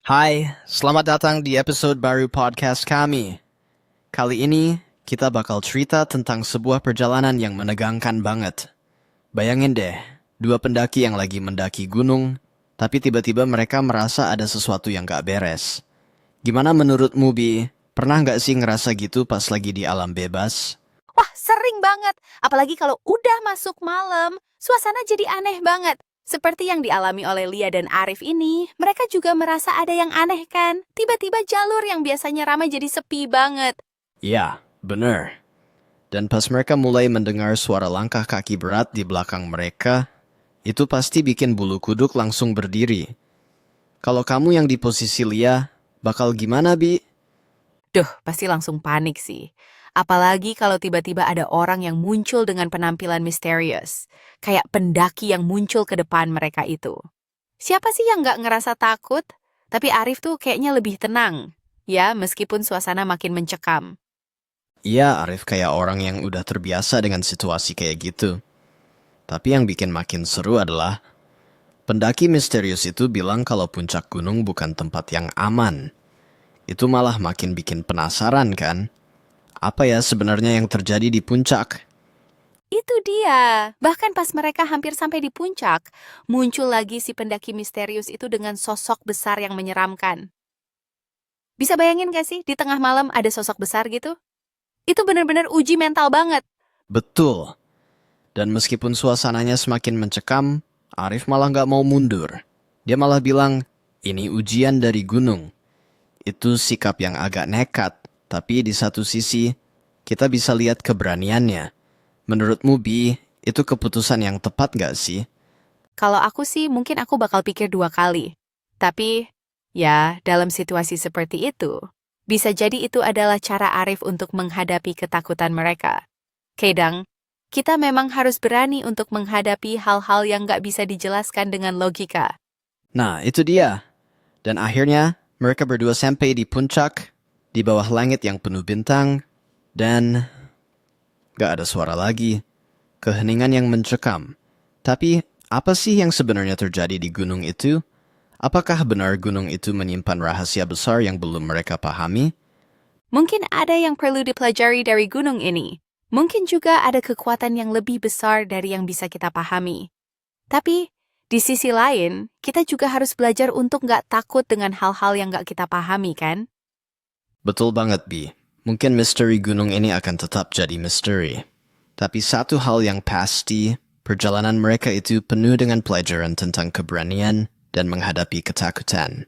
Hai, selamat datang di episode baru podcast kami. Kali ini, kita bakal cerita tentang sebuah perjalanan yang menegangkan banget. Bayangin deh, dua pendaki yang lagi mendaki gunung, tapi tiba-tiba mereka merasa ada sesuatu yang gak beres. Gimana menurutmu, Bi? Pernah gak sih ngerasa gitu pas lagi di alam bebas? Wah, sering banget. Apalagi kalau udah masuk malam, suasana jadi aneh banget. Seperti yang dialami oleh Lia dan Arif ini, mereka juga merasa ada yang aneh kan? Tiba-tiba jalur yang biasanya ramai jadi sepi banget. Ya, bener. Dan pas mereka mulai mendengar suara langkah kaki berat di belakang mereka, itu pasti bikin bulu kuduk langsung berdiri. Kalau kamu yang di posisi Lia, bakal gimana, Bi? Duh, pasti langsung panik sih. Apalagi kalau tiba-tiba ada orang yang muncul dengan penampilan misterius. Kayak pendaki yang muncul ke depan mereka itu. Siapa sih yang nggak ngerasa takut? Tapi Arif tuh kayaknya lebih tenang. Ya, meskipun suasana makin mencekam. Iya, Arif kayak orang yang udah terbiasa dengan situasi kayak gitu. Tapi yang bikin makin seru adalah, pendaki misterius itu bilang kalau puncak gunung bukan tempat yang aman. Itu malah makin bikin penasaran kan? Apa ya sebenarnya yang terjadi di puncak? Itu dia. Bahkan pas mereka hampir sampai di puncak, muncul lagi si pendaki misterius itu dengan sosok besar yang menyeramkan. Bisa bayangin gak sih di tengah malam ada sosok besar gitu? Itu bener-bener uji mental banget. Betul. Dan meskipun suasananya semakin mencekam, Arif malah nggak mau mundur. Dia malah bilang, ini ujian dari gunung. Itu sikap yang agak nekat, tapi di satu sisi, kita bisa lihat keberaniannya. Menurutmu, Bi, itu keputusan yang tepat nggak sih? Kalau aku sih mungkin aku bakal pikir 2 kali. Tapi, ya dalam situasi seperti itu, bisa jadi itu adalah cara Arif untuk menghadapi ketakutan mereka. Kadang, kita memang harus berani untuk menghadapi hal-hal yang nggak bisa dijelaskan dengan logika. Nah, itu dia. Dan akhirnya, mereka berdua sampai di puncak, di bawah langit yang penuh bintang, dan gak ada suara lagi. Keheningan yang mencekam. Tapi, apa sih yang sebenarnya terjadi di gunung itu? Apakah benar gunung itu menyimpan rahasia besar yang belum mereka pahami? Mungkin ada yang perlu dipelajari dari gunung ini. Mungkin juga ada kekuatan yang lebih besar dari yang bisa kita pahami. Tapi, di sisi lain, kita juga harus belajar untuk nggak takut dengan hal-hal yang nggak kita pahami, kan? Betul banget, Bi. Mungkin misteri gunung ini akan tetap jadi misteri. Tapi satu hal yang pasti, perjalanan mereka itu penuh dengan pelajaran tentang keberanian dan menghadapi ketakutan.